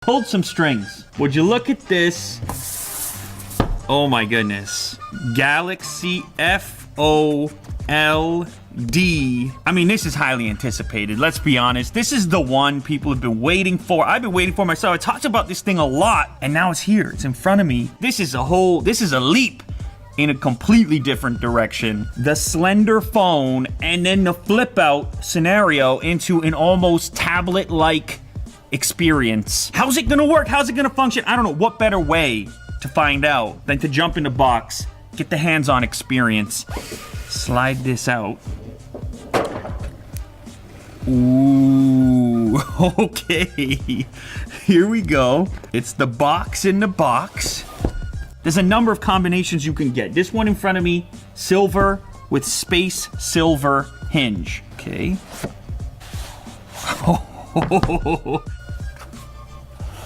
pulled some strings. Would you look at this? Oh my goodness. Galaxy FOLD. I mean, this is highly anticipated. Let's be honest. This is the one people have been waiting for. I've been waiting for myself. I talked about this thing a lot, and now it's here. It's in front of me. This is a leap in a completely different direction. The slender phone and then the flip out scenario into an almost tablet-like experience. How's it gonna work? How's it gonna function? I don't know. What better way to find out than to jump in the box, get the hands-on experience, slide this out. Ooh, okay. Here we go. It's the box in the box. There's a number of combinations you can get. This one in front of me, silver with space silver hinge. Okay.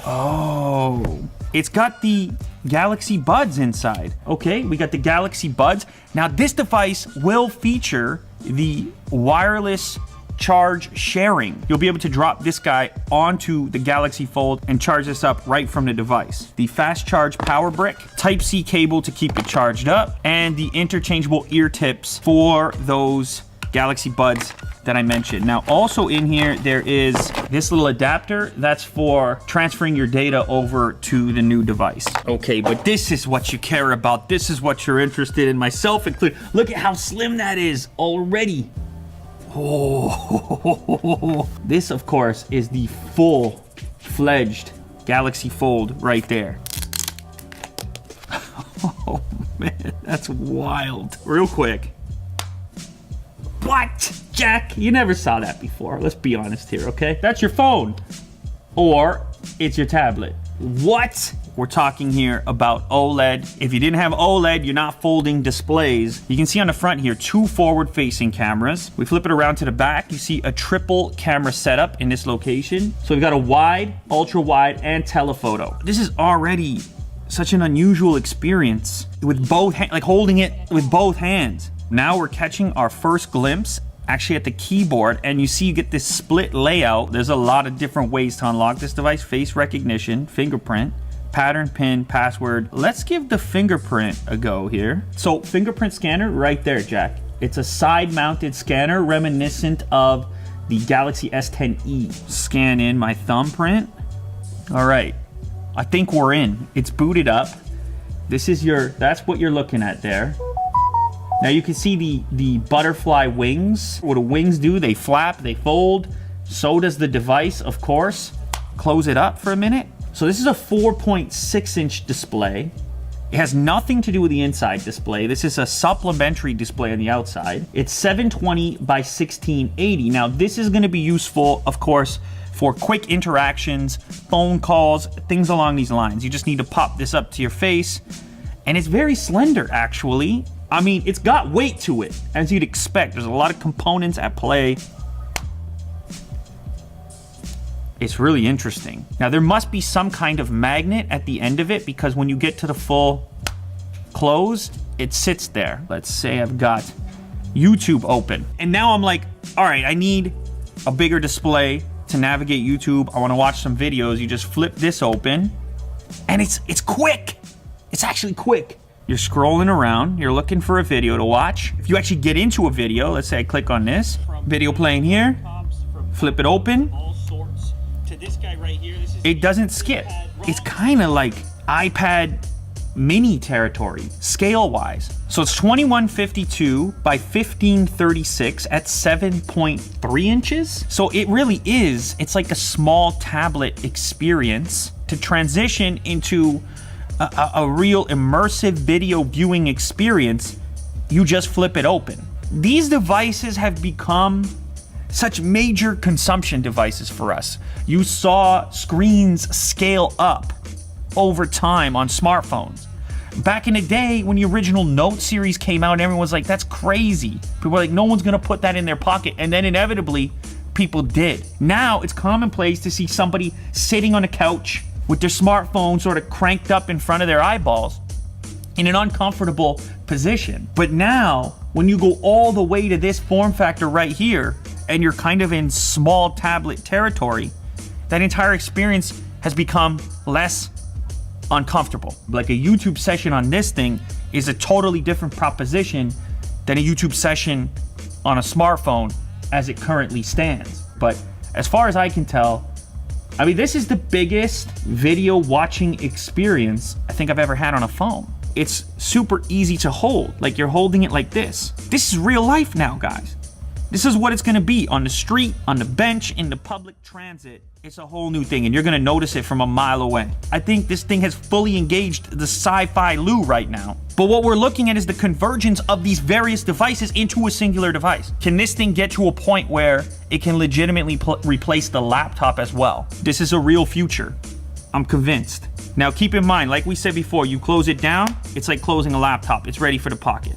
Oh, it's got the Galaxy Buds inside. Okay, we got the Galaxy Buds. Now this device will feature the wireless charge sharing. You'll be able to drop this guy onto the Galaxy Fold and charge this up right from the device. The fast charge power brick, Type-C cable to keep it charged up, and the interchangeable ear tips for those Galaxy Buds that I mentioned. Now also in here there is this little adapter that's for transferring your data over to the new device. Okay, but this is what you care about. This is what you're interested in, myself included. Look at how slim that is already. Oh, this of course is the full-fledged Galaxy Fold right there. Oh man, that's wild. Real quick. What? Jack, you never saw that before. Let's be honest here, okay? That's your phone. Or it's your tablet. What? We're talking here about OLED. If you didn't have OLED, you're not folding displays. You can see on the front here, 2 forward-facing cameras. We flip it around to the back. You see a triple camera setup in this location. So we've got a wide, ultra-wide, and telephoto. This is already such an unusual experience with both, like holding it with both hands. Now we're catching our first glimpse actually at the keyboard, and you see you get this split layout. There's a lot of different ways to unlock this device. Face recognition, fingerprint, pattern, pin, password. Let's give the fingerprint a go here. So fingerprint scanner right there, Jack. It's a side-mounted scanner reminiscent of the Galaxy S10e. Scan in my thumbprint. All right, I think we're in. It's booted up. This is that's what you're looking at there. Now you can see the butterfly wings. What do wings do? They flap, they fold. So does the device, of course. Close it up for a minute. So this is a 4.6-inch display. It has nothing to do with the inside display. This is a supplementary display on the outside. It's 720 by 1680. Now this is gonna be useful, of course, for quick interactions, phone calls, things along these lines. You just need to pop this up to your face. And it's very slender, actually. I mean, it's got weight to it, as you'd expect. There's a lot of components at play. It's really interesting. Now, there must be some kind of magnet at the end of it, because when you get to the full close, it sits there. Let's say I've got YouTube open. And now I'm like, all right, I need a bigger display to navigate YouTube. I want to watch some videos. You just flip this open, and it's quick. It's actually quick. You're scrolling around, you're looking for a video to watch. If you actually get into a video, let's say I click on this, video playing here, flip it open, it doesn't skip. It's kind of like iPad mini territory, scale-wise. So it's 2152 by 1536 at 7.3 inches. So it really is, it's like a small tablet experience to transition into a real immersive video viewing experience. You just flip it open. These devices have become such major consumption devices for us. You saw screens scale up over time on smartphones. Back in the day, when the original Note series came out, everyone was like, that's crazy. People were like, no one's gonna put that in their pocket. And then inevitably, people did. Now, it's commonplace to see somebody sitting on a couch with their smartphone sort of cranked up in front of their eyeballs in an uncomfortable position. But now, when you go all the way to this form factor right here, and you're kind of in small tablet territory, that entire experience has become less uncomfortable. Like a YouTube session on this thing is a totally different proposition than a YouTube session on a smartphone as it currently stands. But as far as I can tell, I mean, this is the biggest video watching experience I think I've ever had on a phone. It's super easy to hold, like you're holding it like this. This is real life now, guys. This is what it's gonna be on the street, on the bench, in the public transit. It's a whole new thing, and you're gonna notice it from a mile away. I think this thing has fully engaged the sci-fi Lou right now. But what we're looking at is the convergence of these various devices into a singular device. Can this thing get to a point where it can legitimately replace the laptop as well? This is a real future. I'm convinced. Now keep in mind, like we said before, you close it down, it's like closing a laptop. It's ready for the pocket.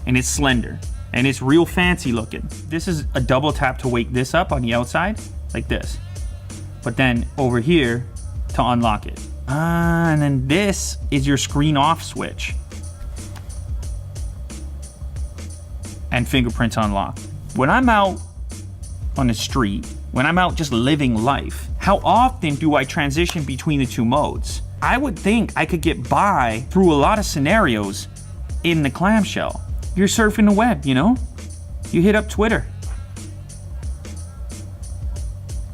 And it's slender. And it's real fancy looking. This is a double tap to wake this up on the outside, like this. But then over here to unlock it. And then this is your screen off switch. And fingerprints unlock. When I'm out on the street, when I'm out just living life, how often do I transition between the two modes? I would think I could get by through a lot of scenarios in the clamshell. You're surfing the web, you know? You hit up Twitter.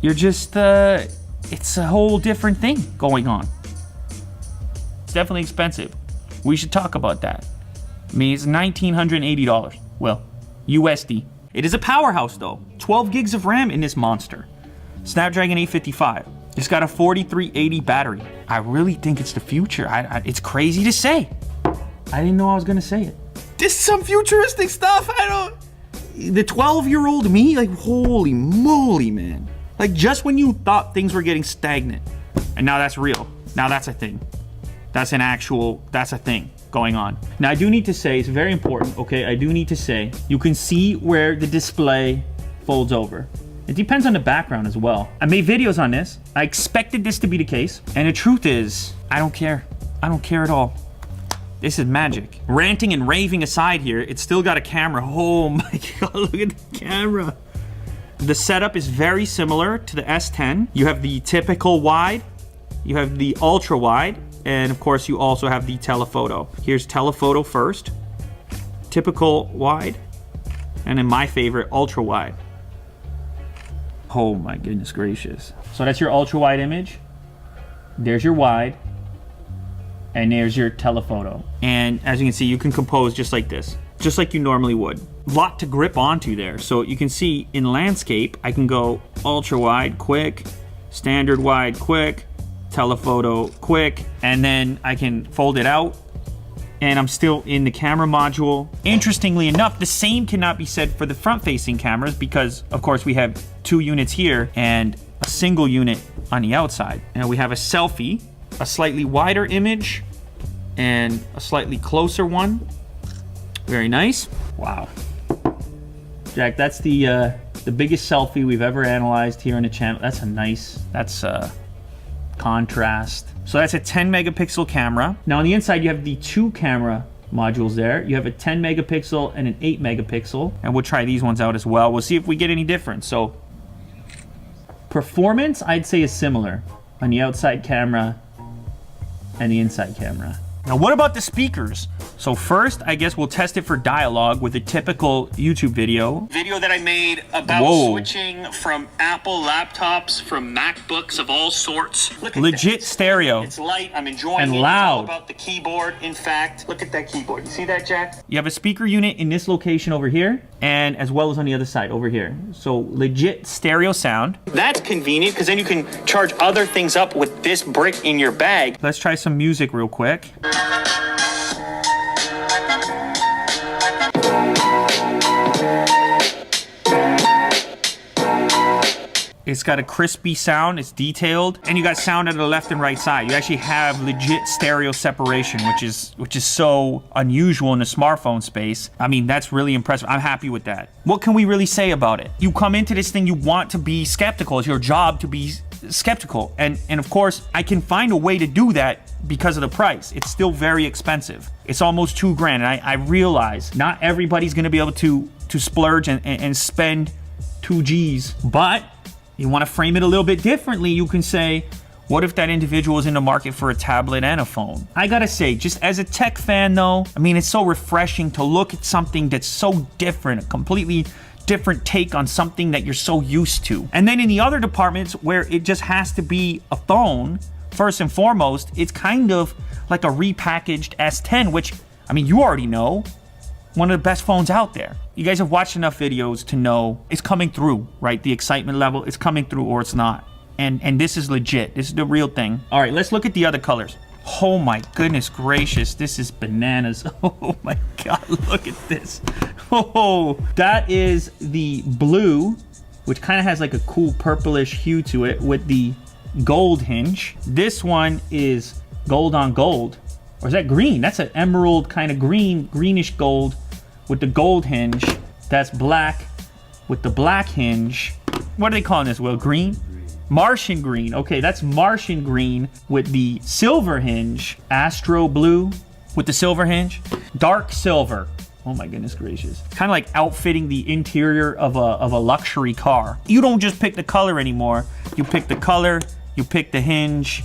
You're just, it's a whole different thing going on. It's definitely expensive. We should talk about that. I mean, it's $1,980. Well, USD. It is a powerhouse though. 12 gigs of RAM in this monster. Snapdragon 855. It's got a 4380 battery. I really think it's the future. It's crazy to say. I didn't know I was gonna say it. This is some futuristic stuff. The 12-year-old me, like, holy moly, man. Like, just when you thought things were getting stagnant, and now that's real. Now that's a thing. That's a thing going on. Now I do need to say, it's very important, okay? I do need to say, you can see where the display folds over. It depends on the background as well. I made videos on this. I expected this to be the case. And the truth is, I don't care. I don't care at all. This is magic. Ranting and raving aside here, it's still got a camera. Oh my God, look at the camera. The setup is very similar to the S10. You have the typical wide, you have the ultra wide, and of course you also have the telephoto. Here's telephoto first, typical wide, and then my favorite, ultra wide. Oh my goodness gracious. So that's your ultra wide image. There's your wide. And there's your telephoto. And as you can see, you can compose just like this, just like you normally would. Lot to grip onto there. So you can see in landscape, I can go ultra wide, quick, standard wide, quick, telephoto, quick, and then I can fold it out and I'm still in the camera module. Interestingly enough, the same cannot be said for the front-facing cameras because of course we have 2 units here and a single unit on the outside. And we have a selfie, a slightly wider image, and a slightly closer one. Very nice. Wow. Jack, that's the biggest selfie we've ever analyzed here on the channel. That's a nice, that's contrast. So that's a 10 megapixel camera. Now on the inside, you have the 2 camera modules there. You have a 10 megapixel and an 8 megapixel. And we'll try these ones out as well. We'll see if we get any difference. So performance, I'd say, is similar on the outside camera and the inside camera. Now what about the speakers? So first, I guess we'll test it for dialogue with a typical YouTube video. Video that I made about switching from Apple laptops, from MacBooks of all sorts. Look at legit that. Stereo. It's light, I'm enjoying and it. Loud. It's all about the keyboard, in fact. Look at that keyboard, you see that, Jack? You have a speaker unit in this location over here, and as well as on the other side over here. So legit stereo sound. That's convenient, because then you can charge other things up with this brick in your bag. Let's try some music real quick. It's got a crispy sound, it's detailed, and you got sound at the left and right side. You actually have legit stereo separation, which is so unusual in the smartphone space. I mean, that's really impressive. I'm happy with that. What can we really say about it? You come into this thing, you want to be skeptical. It's your job to be skeptical. And of course, I can find a way to do that because of the price. It's still very expensive. It's almost $2 grand. And I realize not everybody's gonna be able to splurge and spend 2 G's, but you want to frame it a little bit differently. You can say, What if that individual is in the market for a tablet and a phone? I gotta say, just as a tech fan though, I mean, it's so refreshing to look at something that's so different, a completely different take on something that you're so used to. And then in the other departments where it just has to be a phone, first and foremost, it's kind of like a repackaged S10, which, I mean, you already know, one of the best phones out there. You guys have watched enough videos to know it's coming through, right? The excitement level, it's coming through or it's not. And this is legit. This is the real thing. All right, let's look at the other colors. Oh my goodness gracious, this is bananas. Oh my God, look at this. Oh, that is the blue, which kind of has like a cool purplish hue to it with the gold hinge. This one is gold on gold. Or is that green? That's an emerald kind of greenish gold with the gold hinge. That's black with the black hinge. What are they calling this, Will? Green? Martian green. Okay, that's Martian green with the silver hinge. Astro blue with the silver hinge. Dark silver. Oh my goodness gracious. Kind of like outfitting the interior of a luxury car. You don't just pick the color anymore. You pick the color, you pick the hinge.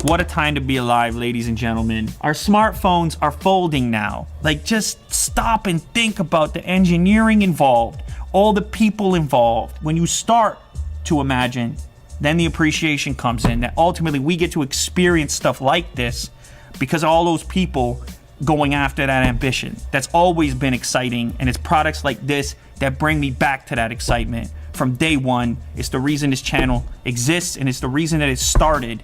What a time to be alive, ladies and gentlemen. Our smartphones are folding now. Like, just stop and think about the engineering involved, all the people involved. When you start to imagine, then the appreciation comes in, that ultimately we get to experience stuff like this because of all those people going after that ambition. That's always been exciting, and it's products like this that bring me back to that excitement from day one. It's the reason this channel exists, and it's the reason that it started.